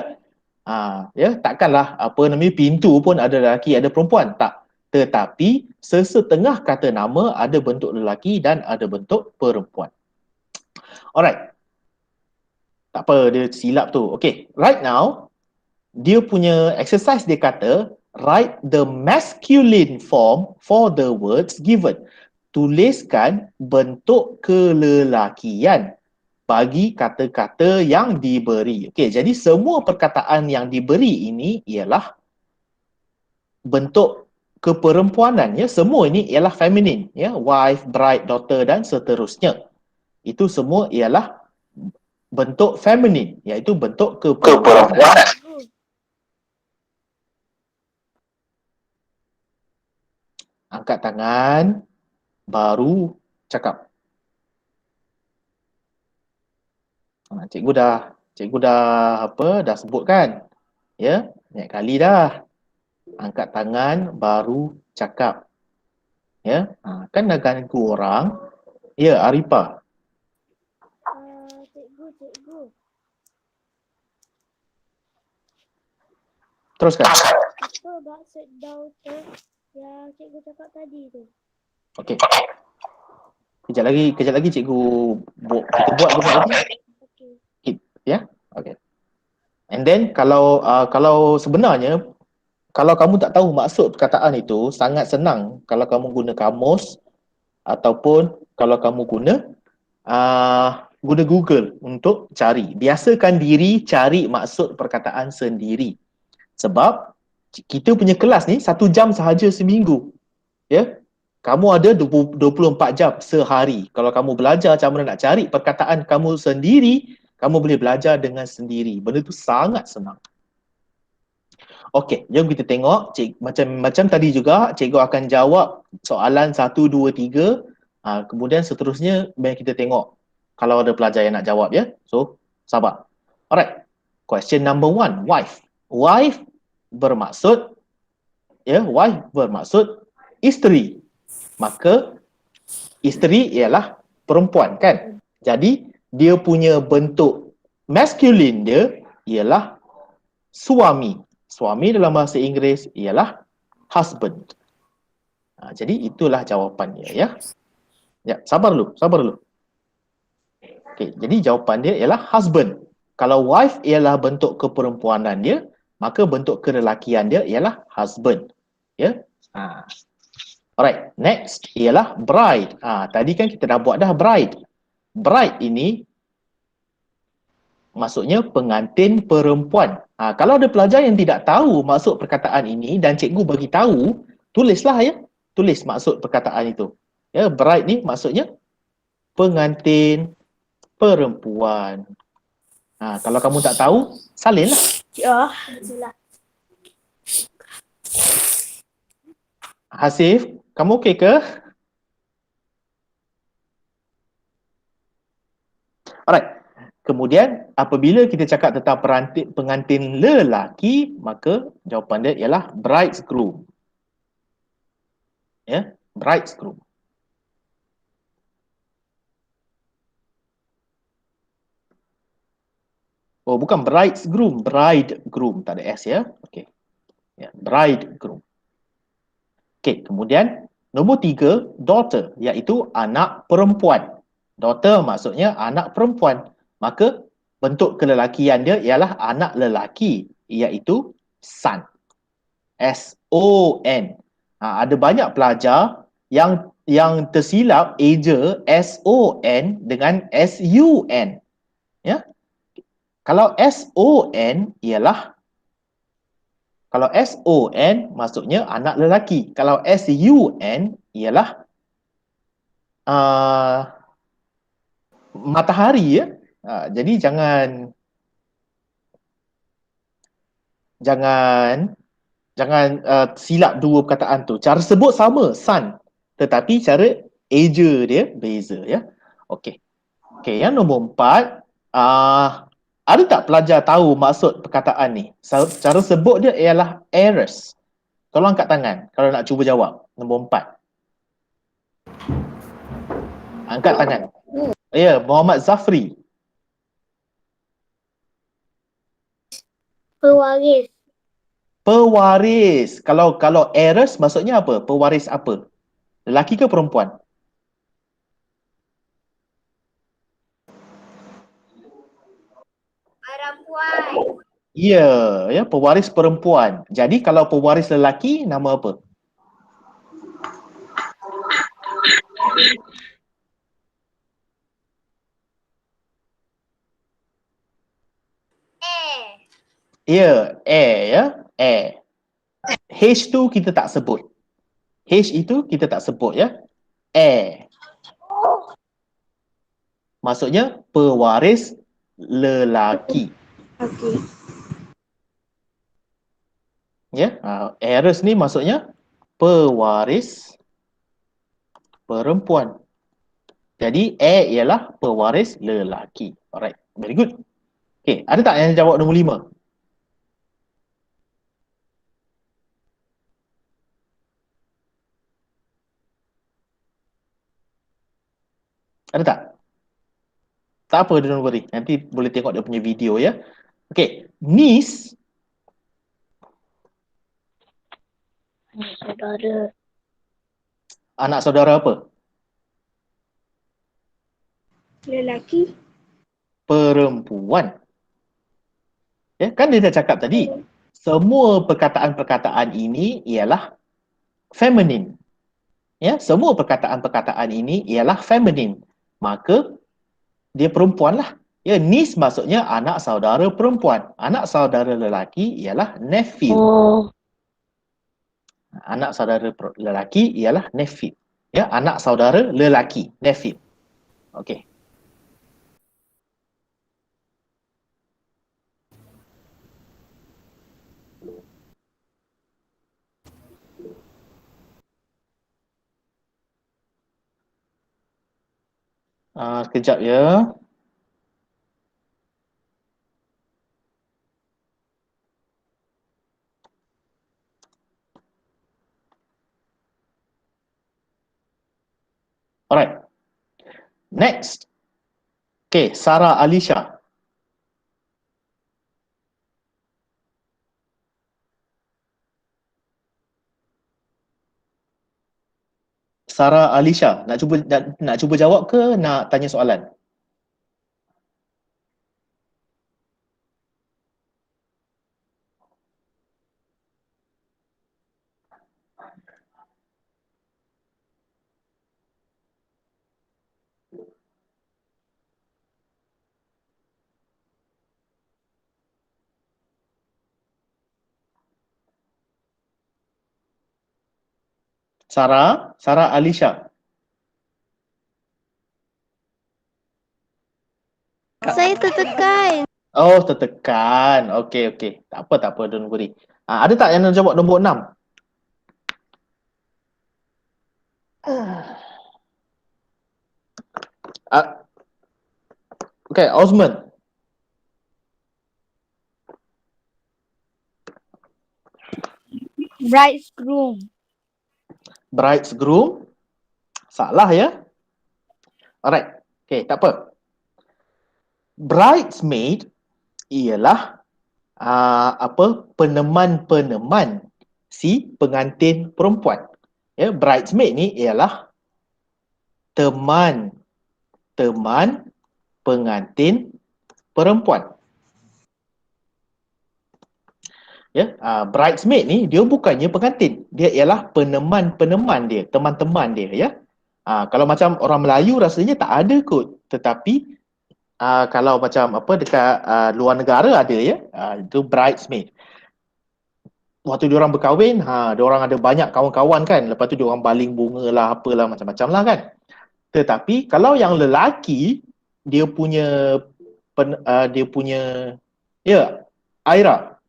Ya, takkanlah pintu pun ada lelaki, ada perempuan. Tak. Tetapi sesetengah kata nama ada bentuk lelaki dan ada bentuk perempuan. Alright. Tak apa, dia silap tu. Okay, right now dia punya exercise dia kata write the masculine form for the words given. Tuliskan bentuk kelelakian bagi kata-kata yang diberi. Okey, jadi semua perkataan yang diberi ini ialah bentuk keperempuanan ya. Semua ini ialah feminine ya, wife, bride, daughter dan seterusnya. Itu semua ialah bentuk feminine, iaitu bentuk keperempuanan. Angkat tangan, baru cakap. Cikgu dah sebut kan? Ya, banyak kali dah. Angkat tangan, baru cakap. Ya, kan dah ganggu orang. Ya, Arifah. Cikgu. Teruskan. Apa maksud daughter yang cikgu cakap tadi tu? Okey. Kejap lagi cikgu kita buat lagi. Okey. Ya. Okey. And then kalau sebenarnya kalau kamu tak tahu maksud perkataan itu, sangat senang kalau kamu guna kamus ataupun kalau kamu guna guna Google untuk cari. Biasakan diri cari maksud perkataan sendiri. Sebab kita punya kelas ni 1 jam sahaja seminggu. Ya. Kamu ada 24 jam sehari. Kalau kamu belajar macam mana nak cari perkataan kamu sendiri, kamu boleh belajar dengan sendiri. Benda tu sangat senang. Okey, jom kita tengok macam tadi juga cikgu akan jawab soalan 1 2 3. Kemudian seterusnya biar kita tengok kalau ada pelajar yang nak jawab ya. So, sabar. Alright. Question number 1, wife. Wife bermaksud isteri. Maka isteri ialah perempuan kan? Jadi dia punya bentuk masculine dia ialah suami. Suami dalam bahasa Inggeris ialah husband. Jadi itulah jawapannya ya. Ya, sabar dulu. Okey, jadi jawapan dia ialah husband. Kalau wife ialah bentuk keperempuanan dia, maka bentuk kelelakian dia ialah husband. Ya. Alright, next ialah bride. Tadi kan kita dah buat dah bride. Bride ini maksudnya pengantin perempuan. Kalau ada pelajar yang tidak tahu maksud perkataan ini dan cikgu bagi tahu, tulislah ya. Tulis maksud perkataan itu. Ya, bride ni maksudnya pengantin perempuan. Kalau kamu tak tahu, salinlah. Ya. Hasif, kamu okey ke? Alright. Kemudian apabila kita cakap tentang pengantin lelaki, maka jawapan dia ialah bridegroom. Ya, bridegroom. Oh, bukan bridegroom, bridegroom, tak ada S ya. Okey. Ya, bridegroom. Okey, kemudian nombor 3, daughter, iaitu anak perempuan. Daughter maksudnya anak perempuan. Maka bentuk kelelakian dia ialah anak lelaki, iaitu son. S-O-N. Ada banyak pelajar yang tersilap eja S-O-N dengan S-U-N. Ya. Kalau S-O-N maksudnya anak lelaki. Kalau S-U-N ialah matahari ya. Jadi jangan silap dua perkataan tu. Cara sebut sama, sun. Tetapi cara eja dia beza ya. Okey. Okey, yang nombor 4, ada tak pelajar tahu maksud perkataan ni? Cara sebut dia ialah heiress. Tolong angkat tangan kalau nak cuba jawab. Nombor 4. Angkat tangan. Ya, Muhammad Zafri. Pewaris. Pewaris. Kalau heiress maksudnya apa? Pewaris apa? Lelaki ke perempuan? Perempuan. Ya, pewaris perempuan. Jadi kalau pewaris lelaki nama apa? Ya, heir ya, heir. H tu kita tak sebut. H itu kita tak sebut ya. Heir. Maksudnya pewaris lelaki. Okey. Ya, heiress ni maksudnya pewaris perempuan. Jadi heir ialah pewaris lelaki. Alright, very good. Okay, ada tak yang jawab nombor 5? Ada tak? Tak apa, don't worry. Nanti boleh tengok dia punya video ya. Okay, niece. Saudara. Anak saudara apa? Lelaki. Perempuan. Ya, kan dia dah cakap tadi. Semua perkataan-perkataan ini ialah feminine. Ya, semua perkataan-perkataan ini ialah feminine. Maka dia perempuan lah. Ya, niece maksudnya anak saudara perempuan. Anak saudara lelaki ialah nephew. Anak saudara lelaki ialah nephew. Ya, anak saudara lelaki, nephew. Okey. Sekejap ya. Alright. Next. Okay, Sarah Alisha. Sarah Alisha, nak cuba jawab ke nak tanya soalan? Sarah Alisha. Saya tertekan. Oh, tertekan. Okey, okey. Tak apa, don't worry. Ada tak yang nak jawab nombor 6? Okay, Osman. Bridegroom. Bride's groom. Salah ya. Alright. Okay, tak apa. Bridesmaid ialah peneman-peneman si pengantin perempuan. Ya, bridesmaid ni ialah teman pengantin perempuan. Ya, bridesmaid ni dia bukannya pengantin, dia ialah peneman-peneman dia, teman-teman dia ya. Kalau macam orang Melayu rasanya tak ada kot, tetapi kalau macam dekat luar negara ada ya, itu bridesmaid. Waktu diorang berkahwin, diorang ada banyak kawan-kawan kan, lepas tu diorang baling bunga lah, apalah macam-macam lah kan. Tetapi kalau yang lelaki, dia punya ya, Aira.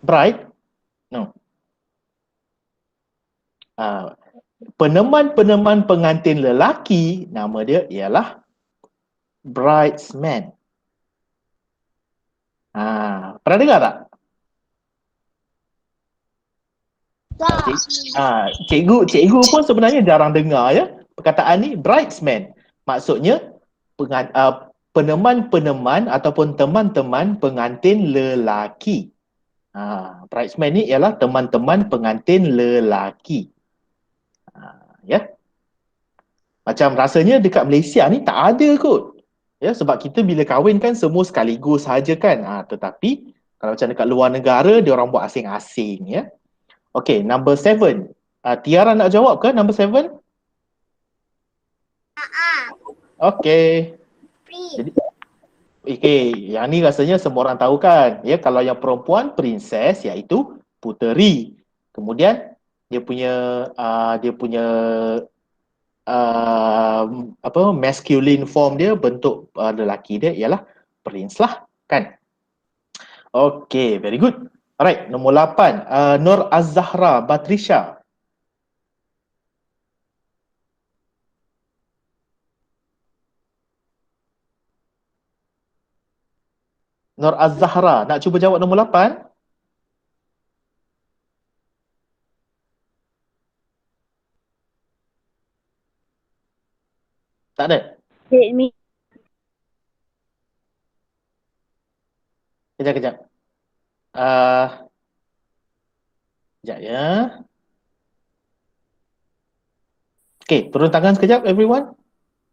Bride? No. Peneman-peneman pengantin lelaki, nama dia ialah bridesman. Pernah dengar tak? Cikgu pun sebenarnya jarang dengar ya perkataan ni, bridesman. Maksudnya peneman-peneman ataupun teman-teman pengantin lelaki. Bridesman ni ialah teman-teman pengantin lelaki. Ya. Macam rasanya dekat Malaysia ni tak ada kot. Ya, sebab kita bila kahwin kan semua sekaligus saja kan. Tetapi kalau macam dekat luar negara dia orang buat asing-asing ya. Okay, number 7. Tiara nak jawab ke number 7? Okay. Jadi, yang ni rasanya semua orang tahu kan. Ya, kalau yang perempuan princess iaitu puteri. Kemudian dia punya masculine form dia, bentuk lelaki dia ialah prince lah kan. Okay, very good. Alright, nombor 8. Nur Az-Zahra Batrisha. Nur Az-Zahra, nak cuba jawab nombor 8? Tak ada? Kejap. Sekejap ya. Okay, turun tangan sekejap everyone.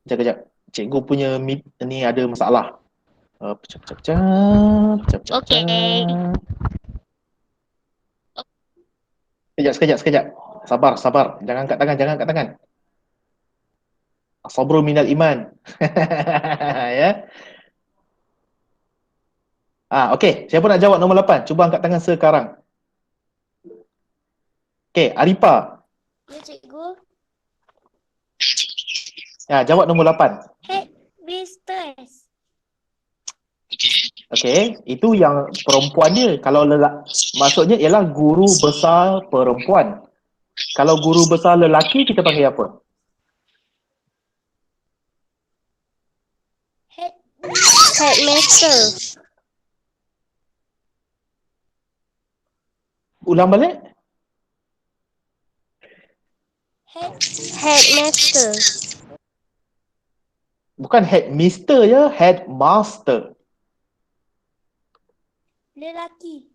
Sekejap. Cikgu punya ni ada masalah. Sekejap. Sekejap. Sabar. Jangan angkat tangan. Sabrun minal iman. Ya. Okey, siapa nak jawab nombor 8? Cuba angkat tangan sekarang. Okey, Arifa. Ya, cikgu. Jawab nombor 8. Headmistress. Okey, itu yang perempuan dia. Kalau maksudnya ialah guru besar perempuan. Kalau guru besar lelaki kita panggil apa? Headmaster. Ulang balik. Headmaster. Bukan headmister ya, headmaster. Lelaki.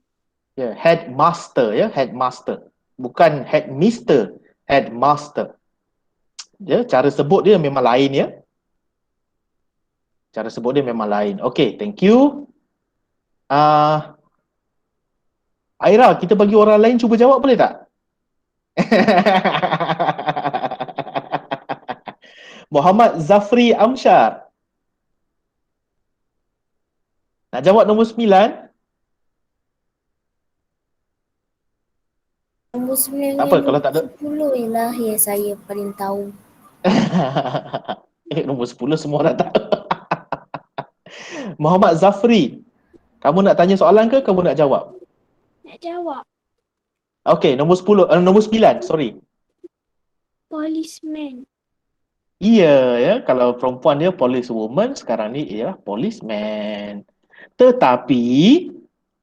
Ya, headmaster ya, headmaster. Bukan headmister, headmaster. Ya, cara sebut dia memang lain ya. Cara sebut dia memang lain. Okey, thank you. Aira, kita bagi orang lain cuba jawab boleh tak? Muhammad Zafri Amsyar. Nak jawab nombor 9? Nombor 9 Tak apa, kalau tak ada. 10 ialah yang saya paling tahu. Nombor 10 semua orang tahu. Muhammad Zafri. Kamu nak tanya soalan ke kamu nak jawab? Nak jawab. Okey, nombor 10, nombor 9, sorry. Policeman. Iya ya, kalau perempuan dia policewoman, sekarang ni ialah policeman. Tetapi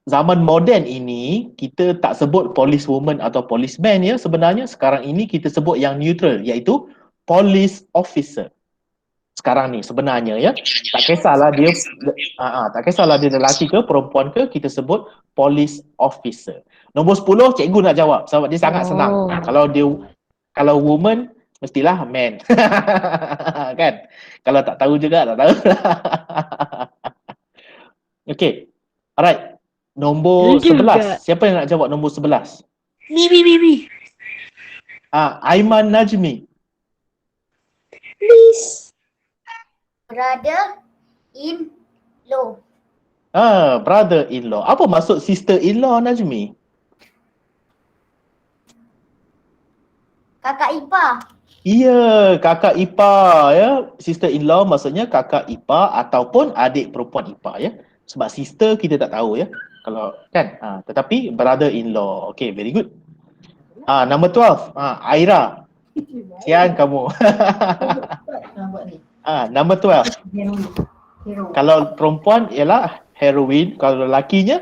zaman moden ini kita tak sebut policewoman atau policeman ya, sebenarnya sekarang ini kita sebut yang neutral iaitu police officer. Sekarang ni sebenarnya ya, tak kisahlah dia tak kisahlah dia lelaki ke perempuan ke, kita sebut police officer. Nombor 10 cikgu nak jawab sebab dia sangat senang. Kalau woman mestilah man. Kan? Kalau tak tahu juga tak tahu. Okey. Alright. Nombor 11. Siapa yang nak jawab nombor 11? Mi. Aiman Najmi. Please. Brother-in-law. Brother-in-law. Apa maksud sister-in-law Najmi? Kakak ipar. Ya, kakak ipar ya. Sister-in-law maksudnya kakak ipar ataupun adik perempuan ipar ya. Sebab sister kita tak tahu ya. Kalau kan, tetapi brother-in-law. Okay, very good. Number 12, Aira. Sian kamu. Number 12. Kalau perempuan ialah heroine, kalau lelakinya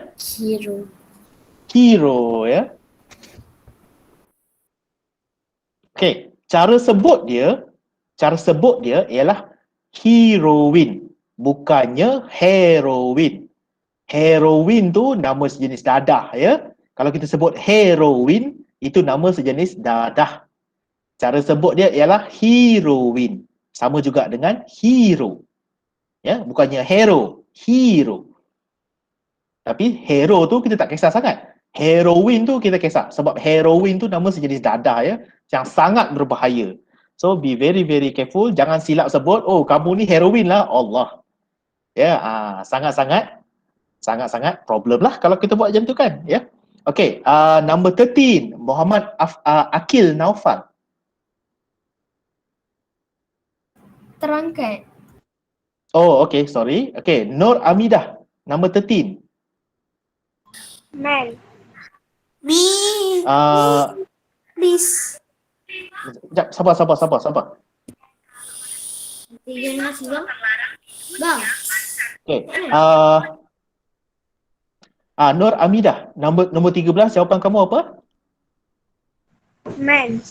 hero ya. Okay, cara sebut dia ialah heroine, bukannya heroin. Heroin tu nama sejenis dadah ya. Kalau kita sebut heroin, itu nama sejenis dadah. Cara sebut dia ialah heroin. Sama juga dengan hero. Ya, bukannya hero, hero. Tapi hero tu kita tak kisah sangat. Heroin tu kita kisah sebab heroin tu nama sejenis dadah ya, yang sangat berbahaya. So be very very careful, jangan silap sebut, oh kamu ni heroin lah, Allah. Ya, sangat-sangat problem lah kalau kita buat macam tu kan, ya. Okay, number 13, Muhammad Akil Naufal. Terangkat. Oh, okay, sorry. Okay, Nur Amidah, number 13. Man. Mi. Please. Sekejap, sabar. Tiga nasi bang. Bang. Okay, Nur Amidah, nombor 13, jawapan kamu apa? Man.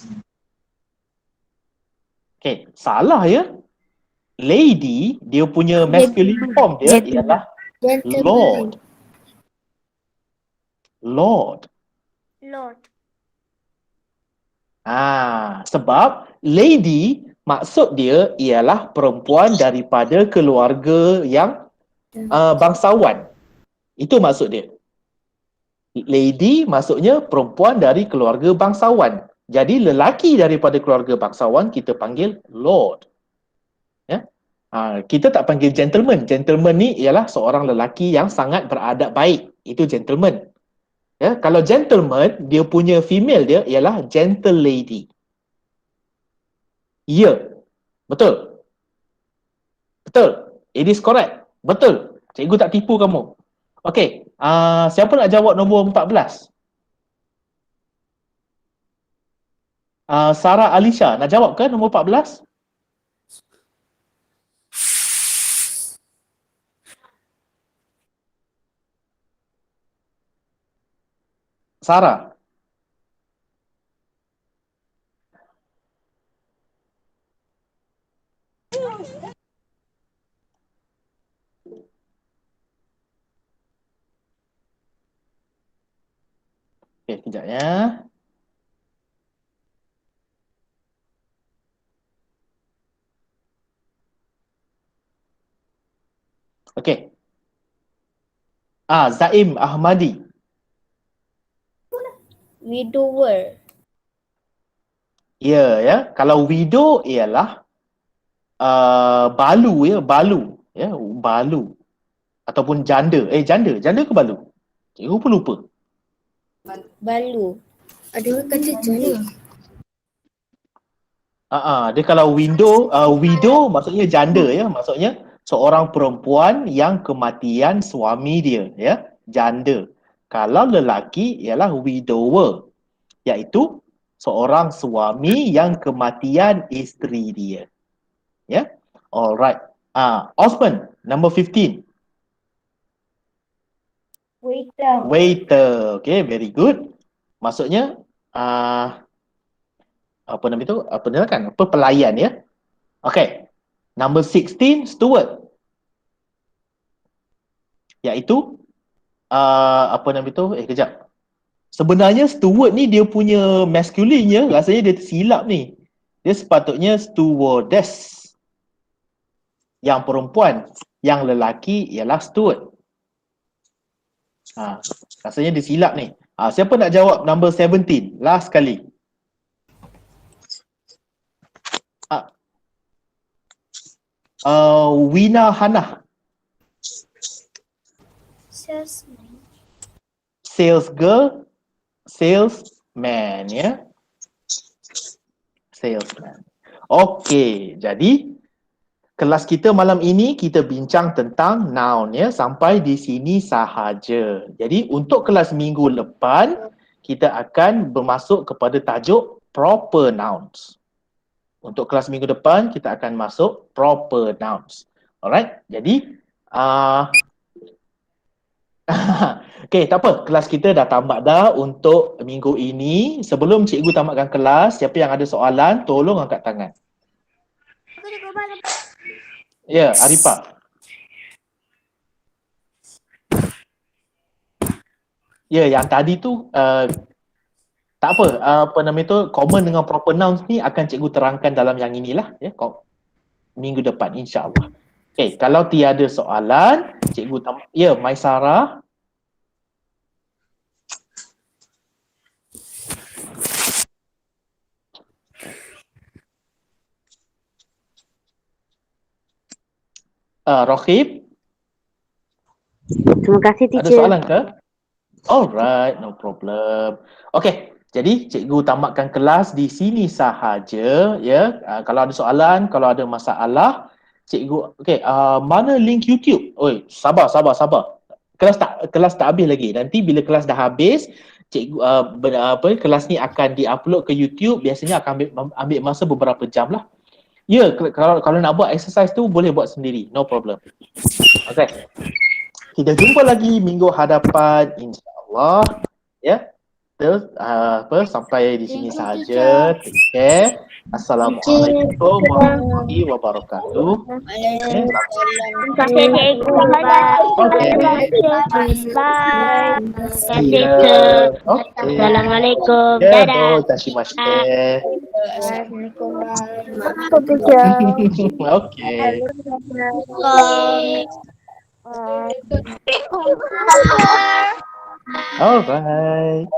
Okay, salah ya. Lady, dia punya masculine form dia ialah Lord. Lord. Sebab lady maksud dia ialah perempuan daripada keluarga yang bangsawan. Itu maksud dia. Lady maksudnya perempuan dari keluarga bangsawan. Jadi lelaki daripada keluarga bangsawan kita panggil Lord. Kita tak panggil gentleman. Gentleman ni ialah seorang lelaki yang sangat beradab baik. Itu gentleman. Ya, kalau gentleman, dia punya female dia ialah gentle lady. Ya, betul. Betul. It is correct. Betul. Cikgu tak tipu kamu. Okey, siapa nak jawab nombor 14? Sarah Alisha nak jawab ke nombor 14? Sarah. Okey, kejap ya. Okey. Zaim Ahmadi. Widower. Ya. Kalau widow ialah balu ya, balu. Ya, balu. Ataupun janda. Janda. Janda ke balu? Cikgu pun lupa. Balu. Ada kata macam ni. Dia kalau widow maksudnya janda ya, maksudnya seorang perempuan yang kematian suami dia ya, janda. Kalau lelaki ialah widower, iaitu seorang suami yang kematian isteri dia. Ya. Alright. Osman, number 15. Waiter. Okay, very good. Maksudnya apa nama itu? Pelayan ya. Okay. Number 16, steward. Iaitu apa nama itu? Kejap. Sebenarnya steward ni dia punya masculine ya, rasanya dia tersilap ni. Dia sepatutnya stewardess. Yang perempuan, yang lelaki ialah steward. Rasanya dia silap ni. Siapa nak jawab number 17? Last kali. Wina Hannah. Sales girl, salesman ya. Salesman. Okey, jadi kelas kita malam ini kita bincang tentang noun ya, sampai di sini sahaja. Jadi untuk kelas minggu depan kita akan bermasuk kepada tajuk proper nouns. Untuk kelas minggu depan kita akan masuk proper nouns. Alright. Jadi okay, tak apa. Kelas kita dah tamat dah untuk minggu ini. Sebelum cikgu tamatkan kelas, siapa yang ada soalan tolong angkat tangan. Ya, Arifah. Ya, yang tadi tu tak apa, apa nama itu, common dengan proper nouns ni akan cikgu terangkan dalam yang inilah ya, minggu depan insya-Allah. Okey, kalau tiada soalan, cikgu ya, Maisara. Rohib. Terima kasih, teacher. Ada soalan ke? Alright, no problem. Okay, jadi cikgu tamatkan kelas di sini sahaja ya. Kalau ada soalan, kalau ada masalah, cikgu mana link YouTube? Oi, sabar. Kelas tak habis lagi. Nanti bila kelas dah habis, cikgu kelas ni akan diupload ke YouTube, biasanya akan ambil masa beberapa jam lah. Ya, kalau nak buat exercise tu boleh buat sendiri, no problem. Okay. Kita jumpa lagi minggu hadapan insya-Allah ya. Terus sampai di sini saja. Take care. Assalamualaikum warahmatullahi wabarakatuh. Terima kasih cikgu. Bye. Assalamualaikum. Dadah. Okay. Alright.